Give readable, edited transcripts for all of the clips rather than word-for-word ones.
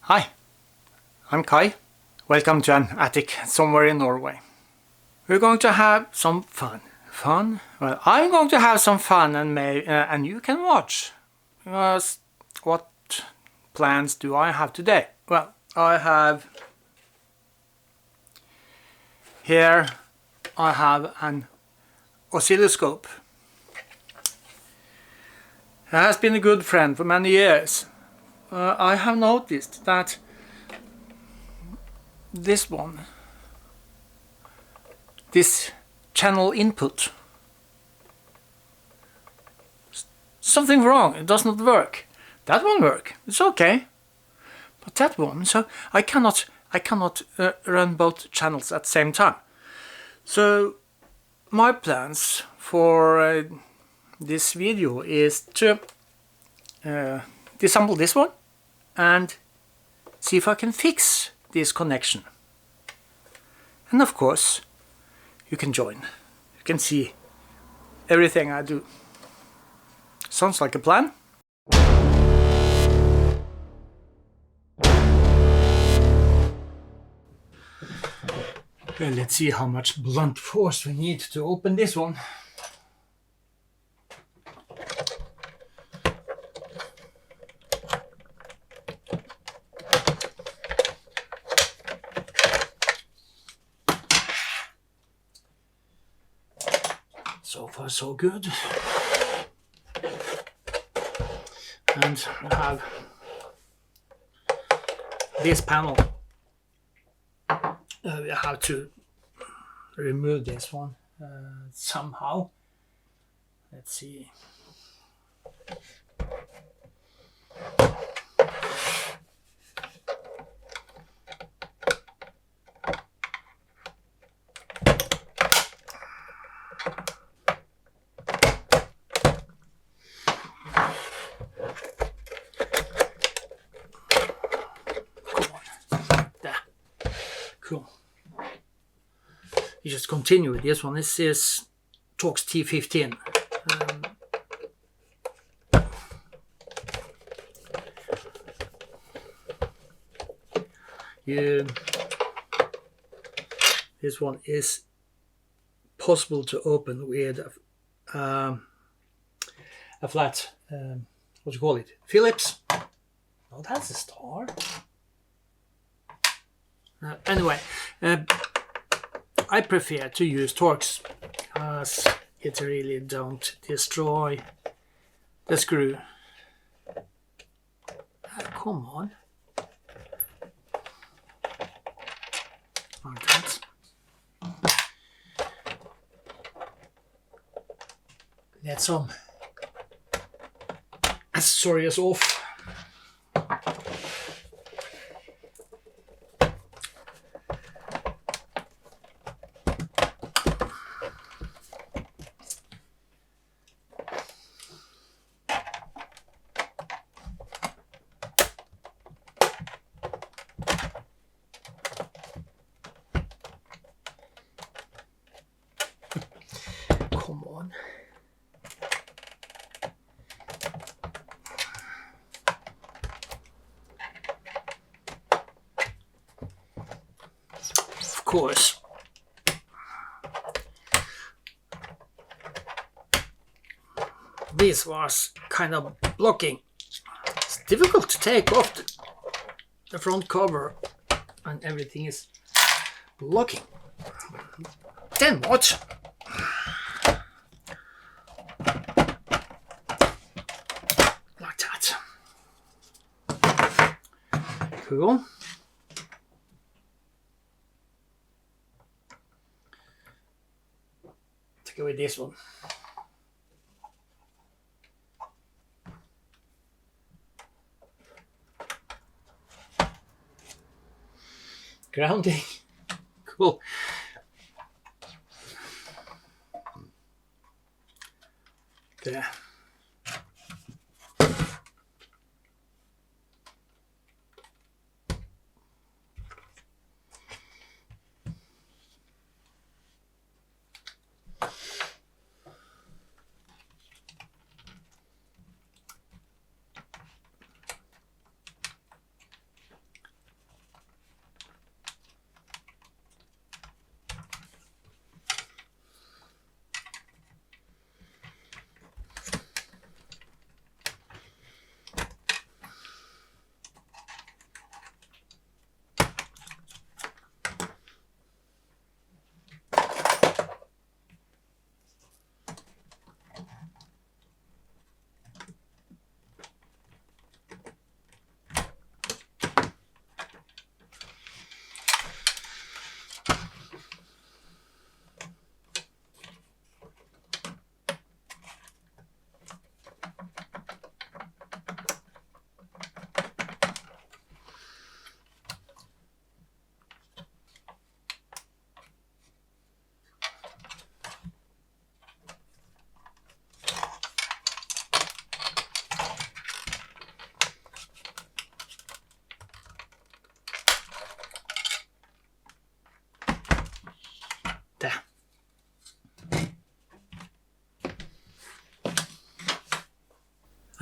Hi, I'm Kai. Welcome to an attic somewhere in Norway. We're going to have some fun. Fun? Well, I'm going to have some fun and you can watch. What plans do I have today? Well, here I have an oscilloscope. It has been a good friend for many years. I have noticed that this channel input, something wrong, it does not work. That one work, it's okay, but that one, so I cannot run both channels at the same time. So my plans for this video is to disassemble this one and see if I can fix this connection. And of course, you can join. You can see everything I do. Sounds like a plan? Well, let's see how much blunt force we need to open this one. So far so good. And I have this panel. We have to remove this one somehow. Let's see. Cool. You just continue with this one. This is Tektronix T15. This one is possible to open with a flat, what do you call it? Phillips. Oh, that's a star. Anyway, I prefer to use Torx because it really don't destroy the screw. Come on. Like that. Let some accessories off. Come on. Of course. This was kind of blocking. It's difficult to take off the front cover and everything is blocking. Then what? Like that. Cool. Take away this one. Grounding. Cool. There.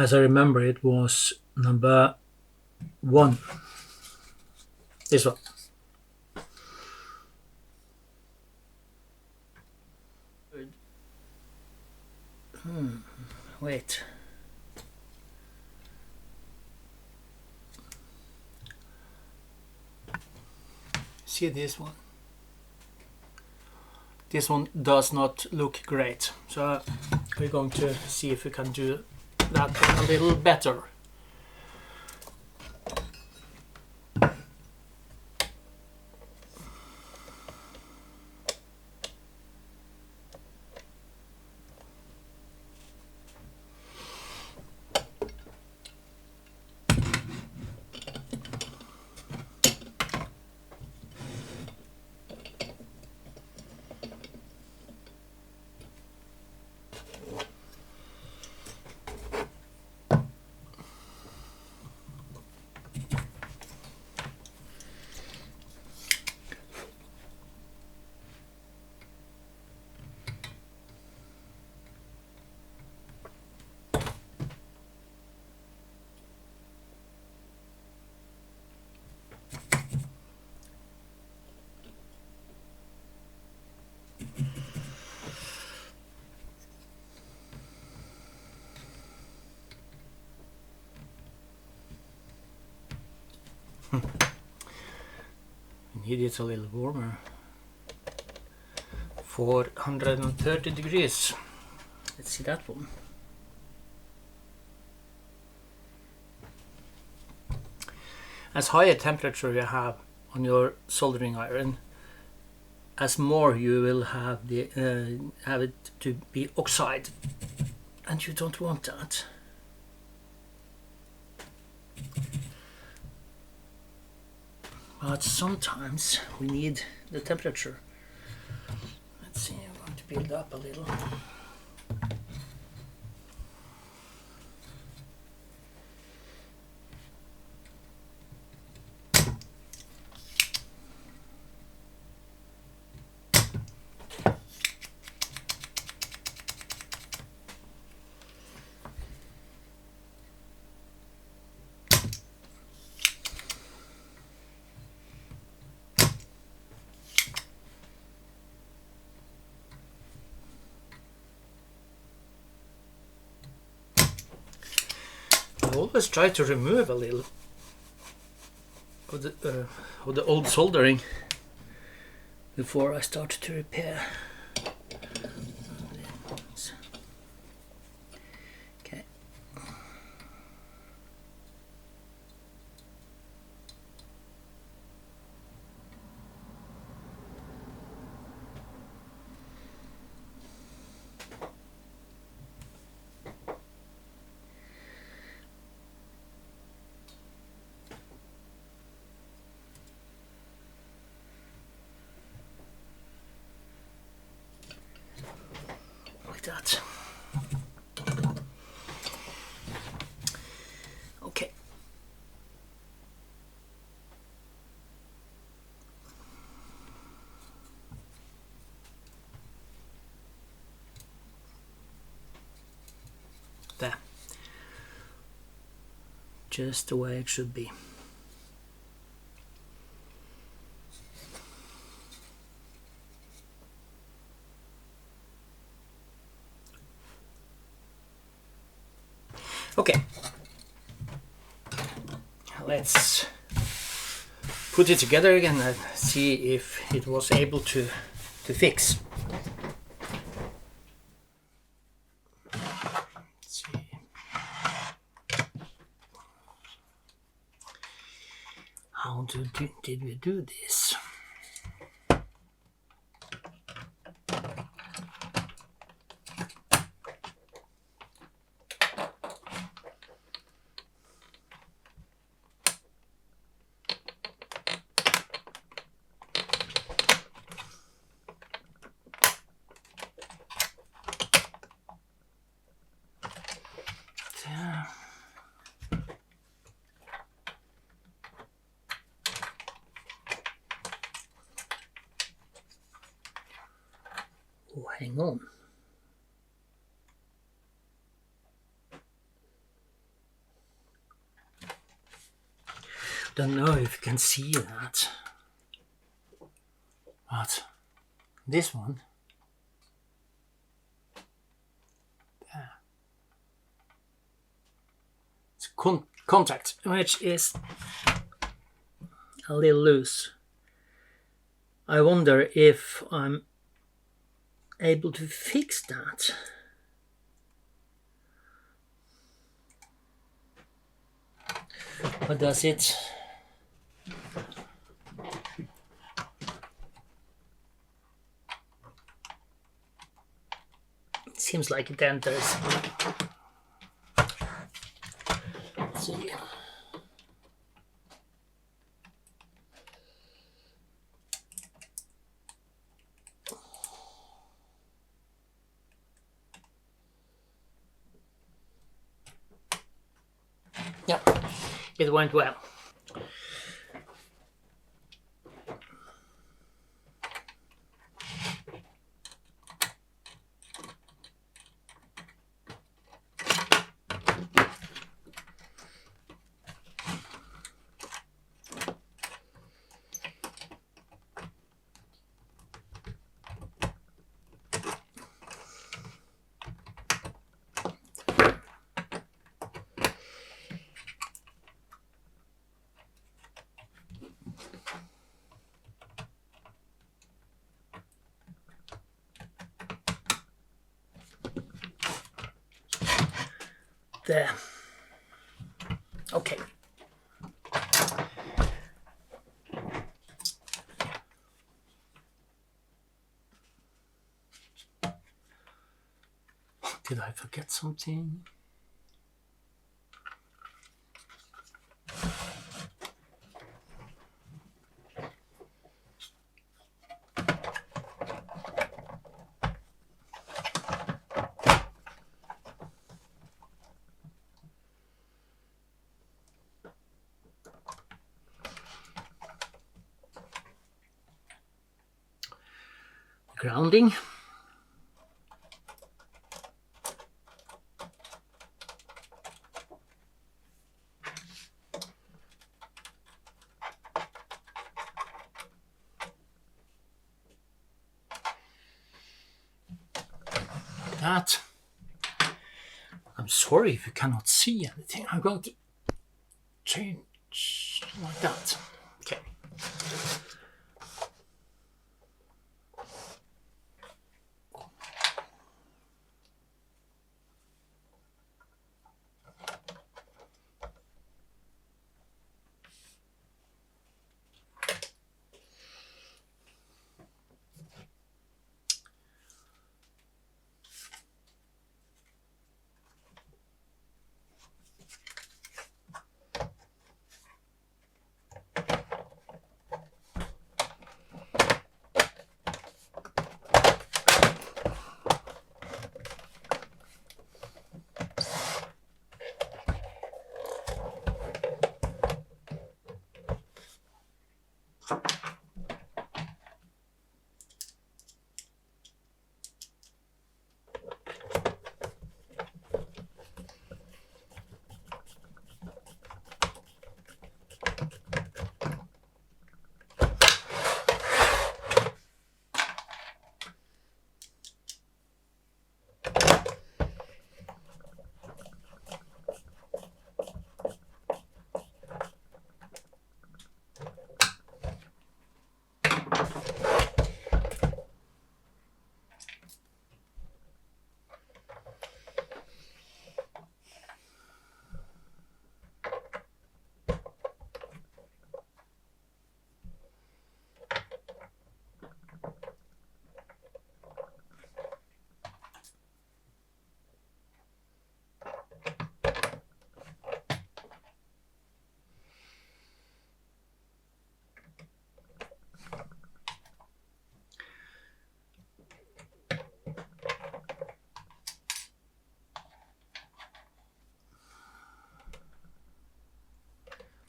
As I remember, it was number 1. This one. Wait. See this one? This one does not look great, so we're going to see if we can do that one a little better. We need it a little warmer. 430 degrees. Let's see that one. As higher temperature you have on your soldering iron, as more you will have have it to be oxide, and you don't want that. But sometimes we need the temperature. Let's see, I'm going to build up a little. I always try to remove a little of the old soldering before I start to repair. Okay. That. Okay. There. Just the way it should be. Okay, let's put it together again and see if it was able to fix. Let's see. How did we do this? Oh, hang on. don't know if you can see that, but this one, there, it's contact which is a little loose. I wonder if I'm able to fix that. What does it? It seems like it enters. Let's see. Yeah, it went well. There. Okay. Did I forget something? Grounding. That. I'm sorry if you cannot see anything. I'm going to change like that. Okay.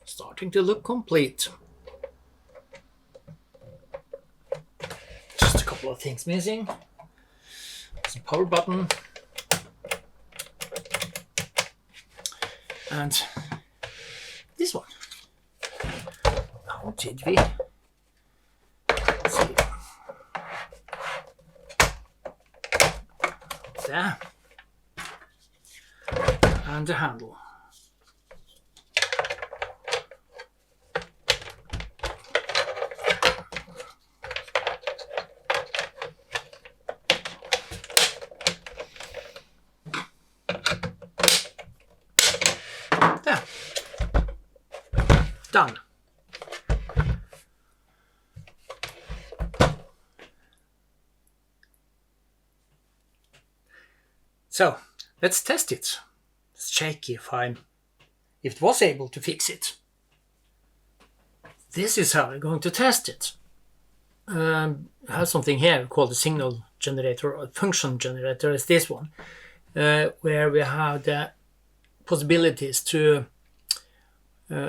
Starting to look complete. Just a couple of things missing. There's a power button. And this one. How did we? Let's see. There. And the handle. There. Done. So let's test it. Let's check if it was able to fix it. This is how we're going to test it. I have something here called a signal generator or function generator. Is this one, where we have the possibilities to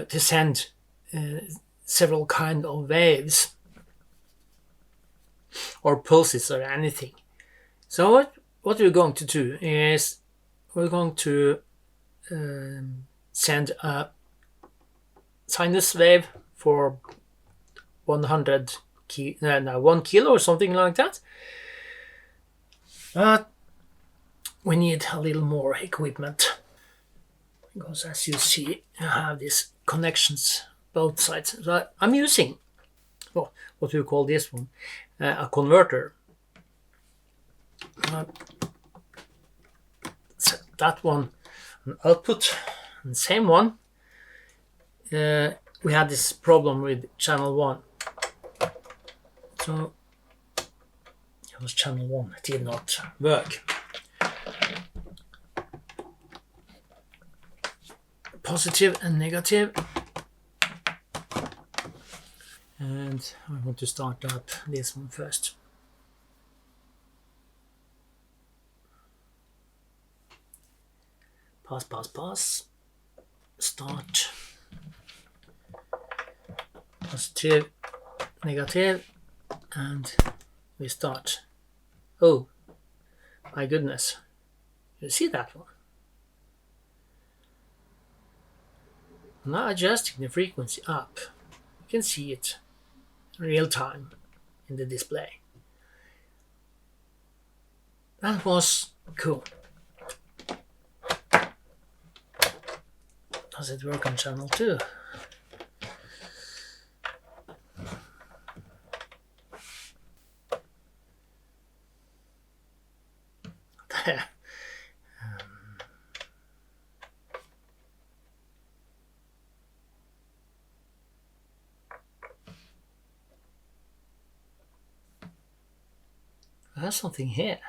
send several kind of waves or pulses or anything. So what we're going to do is we're going to send a sinus wave for 1 kilo or something like that. But we need a little more equipment, because as you see, I have these connections both sides. So I'm using what we call this one, a converter. So that one, an output, and same one. We had this problem with channel 1. So it was channel 1, it did not work. Positive and negative. And I want to start up this one first. Pass. Start. Positive, negative, and we start. Oh my goodness, you see that one? Now adjusting the frequency up, you can see it in real time in the display. That was cool. Does it work on channel 2? There. There's something here.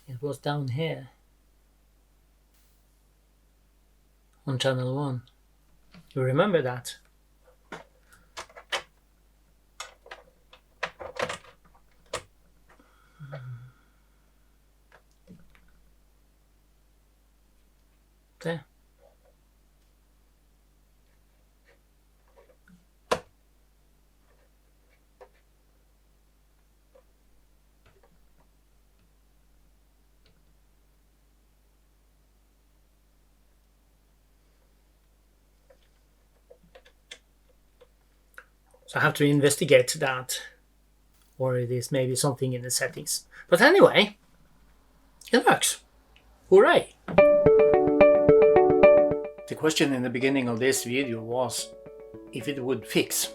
It was down here on channel 1. You remember that? There. So I have to investigate that, or it is maybe something in the settings. But anyway, it works. Hooray! The question in the beginning of this video was if it would fix.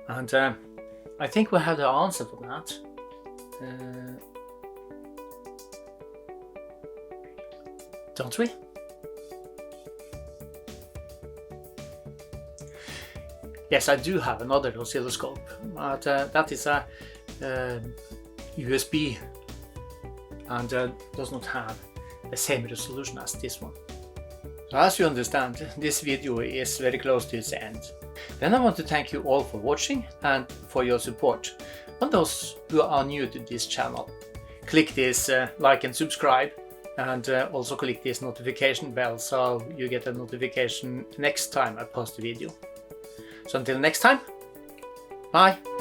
And I think we have the answer for that. Don't we? Yes, I do have another oscilloscope, but that is a USB and does not have the same resolution as this one. So as you understand, this video is very close to its end. Then I want to thank you all for watching and for your support. And those who are new to this channel, click this like and subscribe, and also click this notification bell so you get a notification next time I post a video. So until next time, bye!